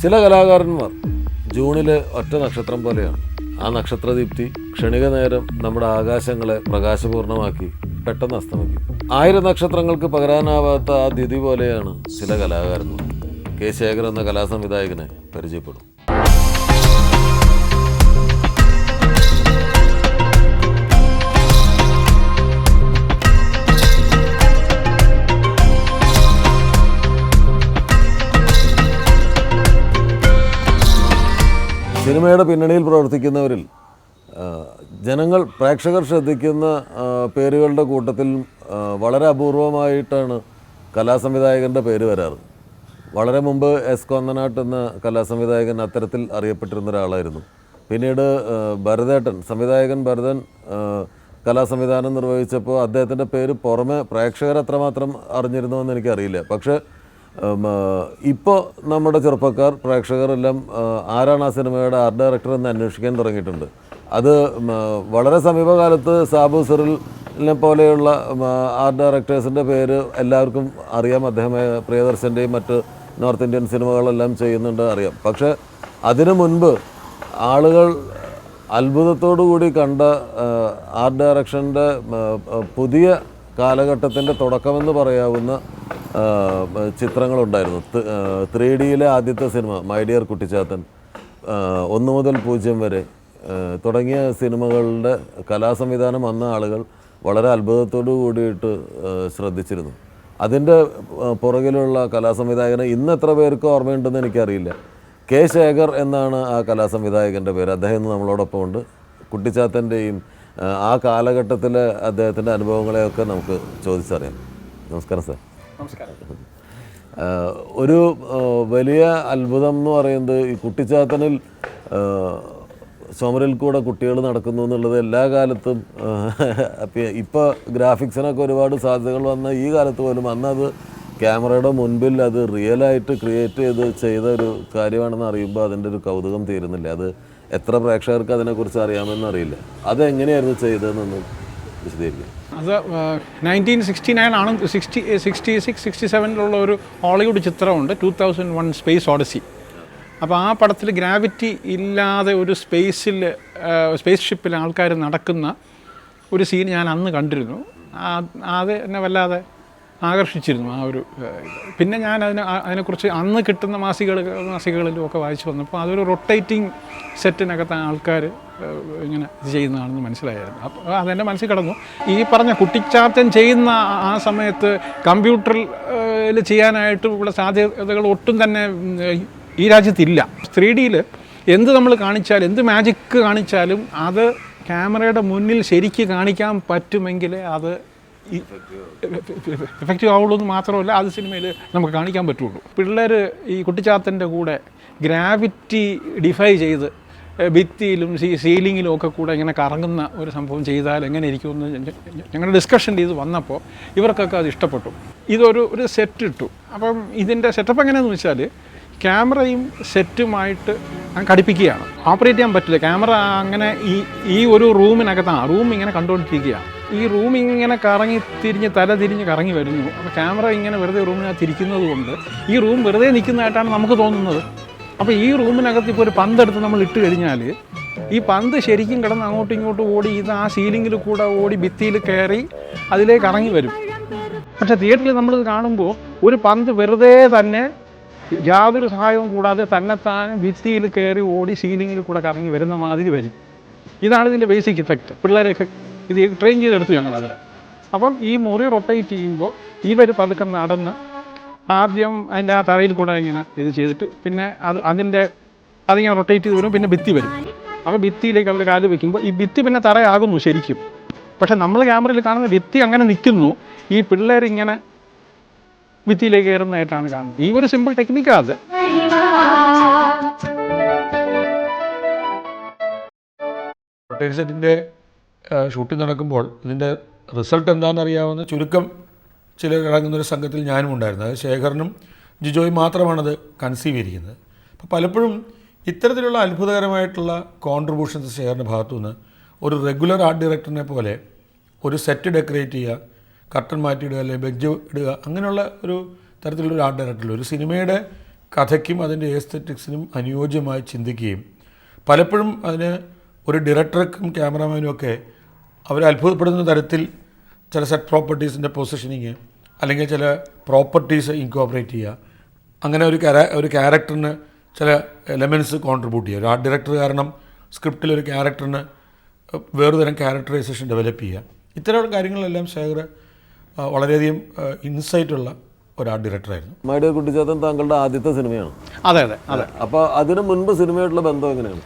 ചില കലാകാരന്മാർ ജൂണിലെ ഒറ്റ നക്ഷത്രം പോലെയാണ്. ആ നക്ഷത്രദീപ്തി ക്ഷണിക നേരം നമ്മുടെ ആകാശങ്ങളെ പ്രകാശപൂർണമാക്കി പെട്ടെന്ന് അസ്തമിക്കും. 1000 നക്ഷത്രങ്ങൾക്ക് പകരാനാവാത്ത ആ ദ്യുതി പോലെയാണ് ചില കലാകാരന്മാർ. കെ ശേഖർ എന്ന കലാസംവിധായകനെ പരിചയപ്പെടും. സിനിമയുടെ പിന്നണിയിൽ പ്രവർത്തിക്കുന്നവരിൽ പ്രേക്ഷകർ ശ്രദ്ധിക്കുന്ന പേരുകളുടെ കൂട്ടത്തിൽ വളരെ അപൂർവമായിട്ടാണ് കലാസംവിധായകൻ്റെ പേര് വരാറ്. വളരെ മുമ്പ് എസ് കോന്നനാട്ട് എന്ന കലാസംവിധായകൻ അത്തരത്തിൽ അറിയപ്പെട്ടിരുന്ന ഒരാളായിരുന്നു. പിന്നീട് സംവിധായകൻ ഭരതൻ കലാസംവിധാനം നിർവഹിച്ചപ്പോൾ അദ്ദേഹത്തിൻ്റെ പേര് പുറമെ പ്രേക്ഷകർ അത്രമാത്രം അറിഞ്ഞിരുന്നുവെന്ന് എനിക്കറിയില്ല. പക്ഷേ ഇപ്പോൾ നമ്മുടെ ചെറുപ്പക്കാർ പ്രേക്ഷകരെല്ലാം ആരാണ് ആ സിനിമയുടെ ആർട്ട് ഡയറക്ടർ എന്ന് അന്വേഷിക്കാൻ തുടങ്ങിയിട്ടുണ്ട്. അത് വളരെ സമീപകാലത്ത് സാബു സിറിലിനെ പോലെയുള്ള ആർട്ട് ഡയറക്ടേഴ്സിൻ്റെ പേര് എല്ലാവർക്കും അറിയാം. അദ്ദേഹം പ്രിയദർശൻ്റെയും മറ്റ് നോർത്ത് ഇന്ത്യൻ സിനിമകളെല്ലാം ചെയ്യുന്നുണ്ട്, അറിയാം. പക്ഷേ അതിനു മുൻപ് ആളുകൾ അത്ഭുതത്തോടു കൂടി കണ്ട ആർട്ട് ഡയറക്ഷൻ്റെ പുതിയ കാലഘട്ടത്തിൻ്റെ തുടക്കമെന്ന് പറയാവുന്ന ചിത്രങ്ങളുണ്ടായിരുന്നു. 3Dയിലെ ആദ്യത്തെ സിനിമ മൈ ഡിയർ കുട്ടിച്ചാത്തൻ, 1 മുതൽ 0 വരെ തുടങ്ങിയ സിനിമകളുടെ കലാസംവിധാനം അന്ന് ആളുകൾ വളരെ അത്ഭുതത്തോടു കൂടിയിട്ട് ശ്രദ്ധിച്ചിരുന്നു. അതിൻ്റെ പുറകിലുള്ള കലാസംവിധായകനെ ഇന്ന് എത്ര പേർക്ക് ഓർമ്മയുണ്ടെന്ന് എനിക്കറിയില്ല. കെ ശേഖർ എന്നാണ് ആ കലാസംവിധായകൻ്റെ പേര്. അദ്ദേഹം ഇന്ന് നമ്മളോടൊപ്പം ഉണ്ട്. കുട്ടിച്ചാത്തൻ്റെയും ആ കാലഘട്ടത്തിലെ അദ്ദേഹത്തിൻ്റെ അനുഭവങ്ങളെയൊക്കെ നമുക്ക് ചോദിച്ചറിയാം. നമസ്കാരം സാർ. നമസ്കാരം. ഒരു വലിയ അത്ഭുതം എന്ന് പറയുന്നത് ഈ കുട്ടിച്ചാത്തനിൽ ചുമരിൽ കൂടെ കുട്ടികൾ നടക്കുന്നു എന്നുള്ളത് എല്ലാ കാലത്തും. ഇപ്പോൾ ഗ്രാഫിക്സിനൊക്കെ ഒരുപാട് സാധ്യതകൾ വന്ന ഈ കാലത്ത് പോലും അന്നത് ക്യാമറയുടെ മുൻപിൽ അത് റിയലായിട്ട് ക്രിയേറ്റ് ചെയ്ത ഒരു കാര്യമാണെന്ന് അറിയുമ്പോൾ അതിൻ്റെ ഒരു കൗതുകം തീരുന്നില്ല. അത് എത്ര പ്രേക്ഷകർക്ക് അതിനെക്കുറിച്ച് അറിയാമെന്ന് അറിയില്ല. അതെങ്ങനെയായിരുന്നു ചെയ്തതെന്നൊന്ന് വിശദീകരിക്കും. അത് 1969 ആണ്. 66, 67 ഒരു ഹോളിവുഡ് ചിത്രമുണ്ട്, 2001 സ്പേസ് ഓഡിസി. അപ്പോൾ ആ പടത്തിൽ ഗ്രാവിറ്റി ഇല്ലാതെ ഒരു സ്പേസ് ഷിപ്പിൽ ആൾക്കാർ നടക്കുന്ന ഒരു സീൻ ഞാൻ അന്ന് കണ്ടിരുന്നു. അത് എന്നെ വല്ലാതെ ആകർഷിച്ചിരുന്നു ആ ഒരു. പിന്നെ ഞാൻ അതിനെക്കുറിച്ച് അന്ന് കിട്ടുന്ന മാസികകളിലും ഒക്കെ വായിച്ചു വന്നപ്പോൾ അതൊരു റൊട്ടേറ്റിംഗ് സെറ്റിനകത്ത് ആൾക്കാർ ഇങ്ങനെ ഇത് ചെയ്യുന്നതാണെന്ന് മനസ്സിലായിരുന്നു. അപ്പോൾ അതെൻ്റെ മനസ്സിൽ കിടന്നു. ഈ പറഞ്ഞ കുട്ടിച്ചാത്തൻ ചെയ്യുന്ന ആ സമയത്ത് കമ്പ്യൂട്ടറിൽ ചെയ്യാനായിട്ടുള്ള സാധ്യതകൾ ഒട്ടും തന്നെ ഈ രാജ്യത്തില്ല. 3Dയിൽ എന്ത് നമ്മൾ കാണിച്ചാലും, എന്ത് മാജിക്ക് കാണിച്ചാലും അത് ക്യാമറയുടെ മുന്നിൽ ശരിക്ക് കാണിക്കാൻ പറ്റുമെങ്കിൽ അത് എഫക്റ്റീവ് ആവുള്ളൂ എന്ന് മാത്രമല്ല, അത് സിനിമയിൽ നമുക്ക് കാണിക്കാൻ പറ്റുള്ളൂ. പിള്ളേർ ഈ കുട്ടിച്ചാത്തൻ്റെ കൂടെ ഗ്രാവിറ്റി ഡിഫൈ ചെയ്ത് ഭിത്തിയിലും സീലിങ്ങിലും ഒക്കെ കൂടെ ഇങ്ങനെ കറങ്ങുന്ന ഒരു സംഭവം ചെയ്താൽ എങ്ങനെ ഇരിക്കുമെന്ന് ഞങ്ങളുടെ ഡിസ്കഷൻ ചെയ്ത് വന്നപ്പോൾ ഇവർക്കൊക്കെ അത് ഇഷ്ടപ്പെട്ടു. ഒരു സെറ്റ് ഇട്ടു. അപ്പം ഇതിൻ്റെ സെറ്റപ്പ് എങ്ങനെയാണെന്ന് വെച്ചാൽ ക്യാമറയും സെറ്റുമായിട്ട് ഘടിപ്പിക്കുകയാണ്. ഓപ്പറേറ്റ് ചെയ്യാൻ പറ്റില്ല. ക്യാമറ അങ്ങനെ ഈ ഒരു റൂം ഇങ്ങനെ കണ്ടുകൊണ്ടിരിക്കുകയാണ്. ഈ റൂം ഇങ്ങനെ തല തിരിഞ്ഞ് കറങ്ങി വരുന്നു. അപ്പോൾ ക്യാമറ ഇങ്ങനെ വെറുതെ റൂമിനകത്ത് ഇരിക്കുന്നത് കൊണ്ട് ഈ റൂം വെറുതെ നിൽക്കുന്നതായിട്ടാണ് നമുക്ക് തോന്നുന്നത്. അപ്പോൾ ഈ റൂമിനകത്ത് ഇപ്പോൾ ഒരു പന്തെടുത്ത് നമ്മൾ ഇട്ട് കഴിഞ്ഞാൽ ഈ പന്ത് ശരിക്കും കിടന്ന് അങ്ങോട്ടും ഇങ്ങോട്ടും ഓടി ആ സീലിങ്ങിൽ കൂടെ ഓടി ഭിത്തിയിൽ കയറി അതിലേക്ക് ഇറങ്ങി വരും. പക്ഷേ തിയേറ്ററിൽ നമ്മളിത് കാണുമ്പോൾ ഒരു പന്ത് വെറുതെ തന്നെ യാതൊരു സഹായവും കൂടാതെ തന്നെത്താൻ ഭിത്തിയിൽ കയറി ഓടി സീലിങ്ങിൽ കൂടെ കറങ്ങി വരുന്ന മാതിരി വരും. ഇതാണ് ഇതിൻ്റെ ബേസിക് ഇഫക്റ്റ്. പിള്ളേരൊക്കെ ഇത് ട്രെയിൻ ചെയ്തെടുത്തു ഞങ്ങളത്. അപ്പം ഈ മുറി റൊട്ടേറ്റ് ചെയ്യുമ്പോൾ ഇവർ പതുക്കെ നടന്ന് ആദ്യം അതിൻ്റെ ആ തറയിൽ കൂടെ ഇങ്ങനെ ഇത് ചെയ്തിട്ട് പിന്നെ അതിങ്ങനെ റൊട്ടേറ്റ് ചെയ്ത് വരും. പിന്നെ ഭിത്തി വരും. അപ്പോൾ ഭിത്തിയിലേക്ക് അവർ കാല് വയ്ക്കുമ്പോൾ ഈ ഭിത്തി പിന്നെ തറയാകുന്നു ശരിക്കും. പക്ഷെ നമ്മൾ ക്യാമറയിൽ കാണുന്ന ഭിത്തി അങ്ങനെ നിൽക്കുന്നു. ഈ പിള്ളേരിങ്ങനെ ഭിത്തിയിലേക്ക് കയറുന്നതായിട്ടാണ് കാണുന്നത്. ഈ ഒരു സിമ്പിൾ ടെക്നിക്കാണ് അത്. റൊട്ടേറ്റ് സെറ്റിൻ്റെ ഷൂട്ടിംഗ് നടക്കുമ്പോൾ ഇതിൻ്റെ റിസൾട്ട് എന്താണെന്ന് അറിയാവുന്ന ചുരുക്കം അടങ്ങുന്നൊരു സംഘത്തിൽ ഞാനും ഉണ്ടായിരുന്നു. അത് ശേഖരനും ജിജോയും മാത്രമാണത് കൺസീവ് ചെയ്തിരിക്കുന്നത്. അപ്പോൾ പലപ്പോഴും ഇത്തരത്തിലുള്ള അത്ഭുതകരമായിട്ടുള്ള കോൺട്രിബ്യൂഷൻസ് ശേഖരൻ്റെ ഭാഗത്തുനിന്ന് ഒരു റെഗുലർ ആർട്ട് ഡയറക്ടറിനെ പോലെ ഒരു സെറ്റ് ഡെക്കറേറ്റ് ചെയ്യുക, കർട്ടൻ മാറ്റിയിടുക, അല്ലെങ്കിൽ ബെഞ്ച് ഇടുക, അങ്ങനെയുള്ള ഒരു തരത്തിലുള്ള ആർട്ട് ഡയറക്ടറിൽ ഒരു സിനിമയുടെ കഥയ്ക്കും അതിൻ്റെ എസ്തെറ്റിക്സിനും അനുയോജ്യമായി ചിന്തിക്കുകയും പലപ്പോഴും അതിന് ഒരു ഡയറക്ടർക്കും ക്യാമറാമാനും ഒക്കെ അവർ അത്ഭുതപ്പെടുന്ന തരത്തിൽ ചില സെറ്റ് പ്രോപ്പർട്ടീസിൻ്റെ പൊസിഷനിങ് അല്ലെങ്കിൽ ചില പ്രോപ്പർട്ടീസ് ഇൻകോപ്പറേറ്റ് ചെയ്യുക, അങ്ങനെ ഒരു ക്യാരക്ടറിന് ചില എലമെൻറ്റ്സ് കോൺട്രിബ്യൂട്ട് ചെയ്യുക. ഒരു ആർട്ട് ഡയറക്ടർ കാരണം സ്ക്രിപ്റ്റിലൊരു ക്യാരക്ടറിന് വേറൊരു ക്യാരക്ടറൈസേഷൻ ഡെവലപ്പ് ചെയ്യുക. ഇത്തരം കാര്യങ്ങളെല്ലാം ശേഖർ വളരെയധികം ഇൻസൈറ്റുള്ള ഒരു ആർട്ട് ഡയറക്ടറായിരുന്നു. മൈ ഡിയർ കുട്ടിച്ചാത്തൻ താങ്കളുടെ ആദ്യത്തെ സിനിമയാണ്. അതെ അതെ അതെ. അപ്പോൾ അതിന് മുൻപ് സിനിമയായിട്ടുള്ള ബന്ധം എങ്ങനെയാണ്?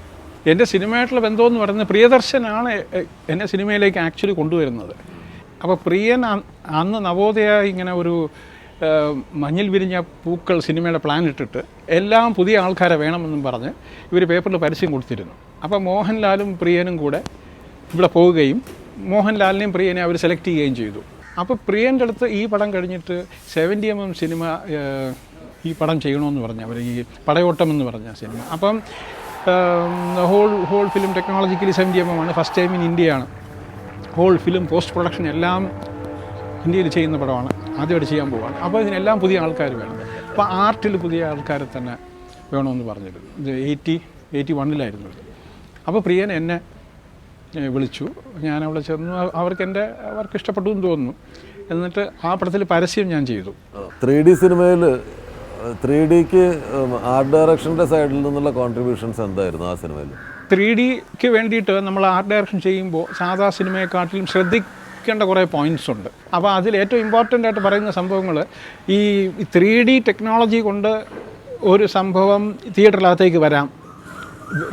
എൻ്റെ സിനിമയായിട്ടുള്ള ബന്ധമെന്ന് പറയുന്നത് പ്രിയദർശനാണ് എന്നെ സിനിമയിലേക്ക് ആക്ച്വലി കൊണ്ടുവരുന്നത്. അപ്പോൾ പ്രിയൻ അന്ന് നവോദയ ഇങ്ങനെ ഒരു മഞ്ഞിൽ വിരിഞ്ഞ പൂക്കൾ സിനിമയുടെ പ്ലാൻ ഇട്ടിട്ട് എല്ലാം പുതിയ ആൾക്കാരെ വേണമെന്നും പറഞ്ഞ് ഇവർ പേപ്പറിൽ പരസ്യം കൊടുത്തിരുന്നു. അപ്പോൾ മോഹൻലാലും പ്രിയനും കൂടെ ഇവിടെ പോവുകയും മോഹൻലാലിനെയും പ്രിയനെ അവർ സെലക്ട് ചെയ്യുകയും ചെയ്തു. അപ്പോൾ പ്രിയൻ്റെ അടുത്ത് ഈ പടം കഴിഞ്ഞിട്ട് 70mm സിനിമ ഈ പടം ചെയ്യണമെന്ന് പറഞ്ഞു അവർ, ഈ പടയോട്ടം എന്ന് പറഞ്ഞ സിനിമ. അപ്പം ഹോൾ ഫിലിം ടെക്നോളജിക്കലി 70mm ആണ്, ഫസ്റ്റ് ടൈം ഇൻ ഇന്ത്യയാണ്. ഹോൾ ഫിലിം പോസ്റ്റ് പ്രൊഡക്ഷൻ എല്ലാം ഇന്ത്യയിൽ ചെയ്യുന്ന പടമാണ്, ആദ്യമായിട്ട് ചെയ്യാൻ പോവുകയാണ്. അപ്പോൾ ഇതിനെല്ലാം പുതിയ ആൾക്കാർ വേണം. അപ്പോൾ ആർട്ടിൽ പുതിയ ആൾക്കാരെ തന്നെ വേണമെന്ന് പറഞ്ഞിരുന്നു. ഇത് 81 ഇത്. അപ്പോൾ പ്രിയൻ എന്നെ വിളിച്ചു, ഞാൻ അവിടെ ചെന്നു. അവർക്ക് ഇഷ്ടപ്പെട്ടു എന്ന് തോന്നുന്നു. എന്നിട്ട് ആ പടത്തിൽ പരസ്യം ഞാൻ ചെയ്തു. 3D സിനിമയിൽ 3Dക്ക് ആർട്ട് ഡയറക്ഷൻ്റെ സൈഡിൽ നിന്നുള്ള കോൺട്രിബ്യൂഷൻസ് എന്തായിരുന്നു ആ സിനിമയിൽ? 3Dക്ക് വേണ്ടിയിട്ട് നമ്മൾ ആർട്ട് ഡയറക്ഷൻ ചെയ്യുമ്പോൾ സാധാ സിനിമയെക്കാട്ടിലും ശ്രദ്ധിക്കേണ്ട കുറേ പോയിൻറ്റ്സ് ഉണ്ട്. അപ്പോൾ അതിൽ ഏറ്റവും ഇമ്പോർട്ടൻ്റ് ആയിട്ട് പറയുന്ന സംഭവങ്ങൾ, ഈ 3D ടെക്നോളജി കൊണ്ട് ഒരു സംഭവം തിയേറ്ററിനകത്തേക്ക് വരാം,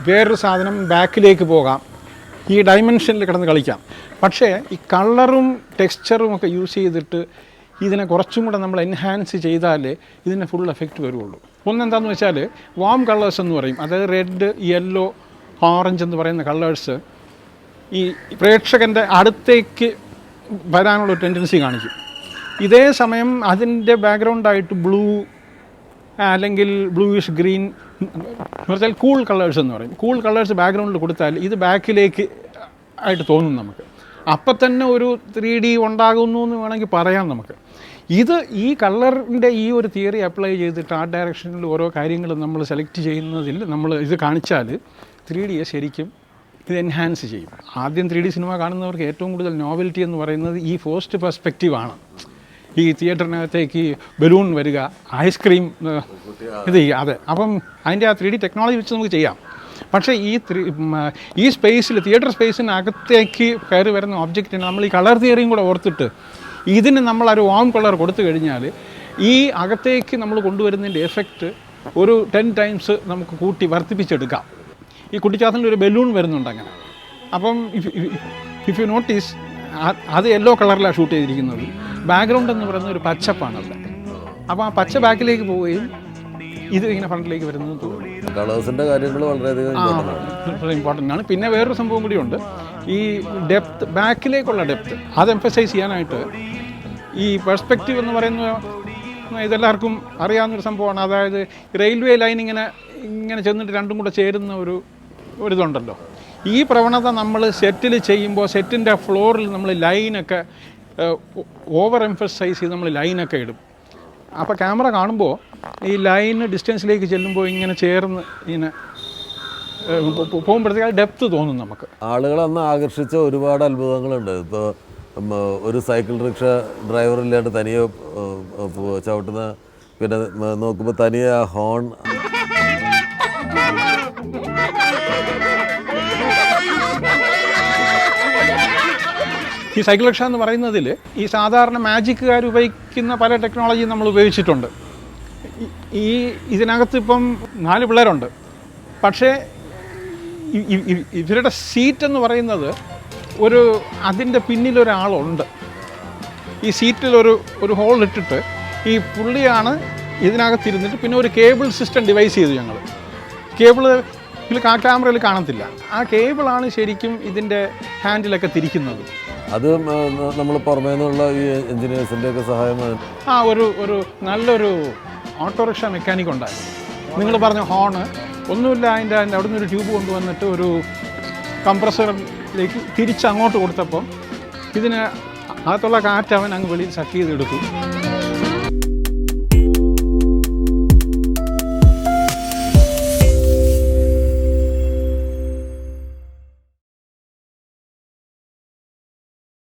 വേറൊരു സാധനം ബാക്കിലേക്ക് പോകാം, ഈ ഡയമെൻഷനിൽ കിടന്ന് കളിക്കാം. പക്ഷേ ഈ കളറും ടെക്സ്ചറും ഒക്കെ യൂസ് ചെയ്തിട്ട് ഇതിനെ കുറച്ചും കൂടെ നമ്മൾ എൻഹാൻസ് ചെയ്താലേ ഇതിന് ഫുൾ എഫക്റ്റ് വരുള്ളൂ. ഒന്നെന്താണെന്ന് വെച്ചാൽ വാം കളേഴ്സ് എന്ന് പറയും, അതായത് റെഡ്, യെല്ലോ, ഓറഞ്ച് എന്ന് പറയുന്ന കളേഴ്സ് ഈ പ്രേക്ഷകൻ്റെ അടുത്തേക്ക് വരാനുള്ള ടെൻഡൻസി കാണിക്കും. ഇതേ സമയം അതിൻ്റെ ബാക്ക്ഗ്രൗണ്ടായിട്ട് ബ്ലൂ അല്ലെങ്കിൽ ബ്ലൂയിഷ് ഗ്രീൻ എന്ന് വെച്ചാൽ കൂൾ കളേഴ്സ് എന്ന് പറയും. കൂൾ കളേഴ്സ് ബാക്ക്ഗ്രൗണ്ടിൽ കൊടുത്താൽ ഇത് ബാക്കിലേക്ക് ആയിട്ട് തോന്നും നമുക്ക്. അപ്പം തന്നെ ഒരു 3D ഉണ്ടാകുന്നു എന്ന് വേണമെങ്കിൽ പറയാം നമുക്ക്. ഈ കളറിൻ്റെ ഈ ഒരു തിയറി അപ്ലൈ ചെയ്തിട്ട് ആർട്ട് ഡയറക്ഷനിൽ ഓരോ കാര്യങ്ങൾ നമ്മൾ സെലക്ട് ചെയ്യുന്നതിൽ നമ്മൾ ഇത് കാണിച്ചാൽ 3Dയെ ശരിക്കും ഇത് എൻഹാൻസ് ചെയ്യും. ആദ്യം 3D സിനിമ കാണുന്നവർക്ക് ഏറ്റവും കൂടുതൽ നോവൽറ്റി എന്ന് പറയുന്നത് ഈ ഫസ്റ്റ് പെർസ്പെക്റ്റീവാണ്. ഈ തിയേറ്ററിനകത്തേക്ക് ബലൂൺ വരിക, ഐസ്ക്രീം ഇത് ചെയ്യുക, അതെ. അപ്പം അതിൻ്റെ ആ 3D ടെക്നോളജി വെച്ച് നമുക്ക് ചെയ്യാം. പക്ഷേ ഈ സ്പേസിൽ, തിയേറ്റർ സ്പേസിനകത്തേക്ക് കയറി വരുന്ന ഒബ്ജക്റ്റിന് നമ്മൾ ഈ കളർ തിയറിയും കൂടെ ഓർത്തിട്ട് ഇതിന് നമ്മളൊരു വാം കളർ കൊടുത്തു കഴിഞ്ഞാൽ ഈ അകത്തേക്ക് നമ്മൾ കൊണ്ടുവരുന്നതിൻ്റെ എഫക്റ്റ് ഒരു 10 times നമുക്ക് കൂട്ടി വർദ്ധിപ്പിച്ചെടുക്കാം. ഈ കുട്ടിച്ചാത്തനിൽ ഒരു ബലൂൺ വരുന്നുണ്ട് അങ്ങനെ. അപ്പം ഇഫ് യു നോട്ടീസ് അത് യെല്ലോ കളറിലാണ് ഷൂട്ട് ചെയ്തിരിക്കുന്നത്. ബാക്ക്ഗ്രൗണ്ട് എന്ന് പറയുന്ന ഒരു പച്ചപ്പാണല്ലേ. അപ്പോൾ ആ പച്ച ബാക്കിലേക്ക് പോവുകയും ഇത് ഇങ്ങനെ ഫ്രണ്ടിലേക്ക് വരുന്നത് തോന്നുന്നു. കളേഴ്സിൻ്റെ കാര്യങ്ങൾ വളരെയധികം ഇമ്പോർട്ടൻ്റ് ആണ്. പിന്നെ വേറൊരു സംഭവം കൂടിയുണ്ട്, ഈ ഡെപ്ത്, ബാക്കിലേക്കുള്ള ഡെപ്ത്, അത് എംഫസൈസ് ചെയ്യാനായിട്ട് ഈ പെർസ്പെക്റ്റീവ് എന്ന് പറയുന്ന ഇതെല്ലാവർക്കും അറിയാവുന്നൊരു സംഭവമാണ്. അതായത് റെയിൽവേ ലൈൻ ഇങ്ങനെ ചെന്നിട്ട് രണ്ടും കൂടെ ചേരുന്ന ഒരിതുണ്ടല്ലോ. ഈ പ്രവണത നമ്മൾ സെറ്റിൽ ചെയ്യുമ്പോൾ സെറ്റിൻ്റെ ഫ്ലോറിൽ നമ്മൾ ലൈനൊക്കെ ഓവർ എംഫസൈസ് ചെയ്ത് നമ്മൾ ലൈനൊക്കെ ഇടും. അപ്പോൾ ക്യാമറ കാണുമ്പോൾ ഈ ലൈന് ഡിസ്റ്റൻസിലേക്ക് ചെല്ലുമ്പോൾ ഇങ്ങനെ ചേർന്ന് ഇങ്ങനെ പോകുമ്പോഴത്തേക്ക് ഡെപ്ത് തോന്നും നമുക്ക്. ആളുകൾ അന്ന് ആകർഷിച്ച ഒരുപാട് അത്ഭുതങ്ങളുണ്ട്. ഇപ്പോൾ ഒരു സൈക്കിൾ റിക്ഷ ഡ്രൈവറില്ലാണ്ട് തനിയെ ചവിട്ടുന്ന, പിന്നെ നോക്കുമ്പോൾ തനിയെ ആ ഹോൺ, ഈ സൈക്കിൾ റിക്ഷ എന്ന് പറയുന്നതിൽ ഈ സാധാരണ മാജിക്കുകാർ ഉപയോഗിക്കുന്ന പല ടെക്നോളജിയും നമ്മൾ ഉപയോഗിച്ചിട്ടുണ്ട്. ഇതിനകത്ത് ഇപ്പം 4 പിള്ളേരുണ്ട്. പക്ഷേ ഇവരുടെ സീറ്റ് എന്ന് പറയുന്നത് അതിൻ്റെ പിന്നിലൊരാളുണ്ട്. ഈ സീറ്റിൽ ഒരു ഹോൾ ഇട്ടിട്ട് ഈ പുള്ളിയാണ് ഇതിനകത്തിരുന്നിട്ട് പിന്നെ ഒരു കേബിൾ സിസ്റ്റം ഡിവൈസ് ചെയ്തു ഞങ്ങൾ. കേബിള് ക്യാമറയിൽ കാണത്തില്ല. ആ കേബിളാണ് ശരിക്കും ഇതിൻ്റെ ഹാൻഡിലൊക്കെ തിരിക്കുന്നത്. അത് നമ്മൾ പുറമേ നിന്നുള്ള ഈ എൻജിനീയേഴ്സിൻ്റെ ഒക്കെ സഹായമാണ്. ഒരു നല്ലൊരു ഓട്ടോറിക്ഷ മെക്കാനിക് ഉണ്ടായിരുന്നു. നിങ്ങൾ പറഞ്ഞ ഹോണ് ഒന്നുമില്ല, അതിൻ്റെ അവിടെ നിന്നൊരു ട്യൂബ് കൊണ്ടുവന്നിട്ട് ഒരു കംപ്രസറിലേക്ക് തിരിച്ചങ്ങോട്ട് കൊടുത്തപ്പം ഇതിന് അകത്തുള്ള കാറ്റ് അവൻ അങ്ങ് വെളിയിൽ സക്ക് ചെയ്തെടുത്തു.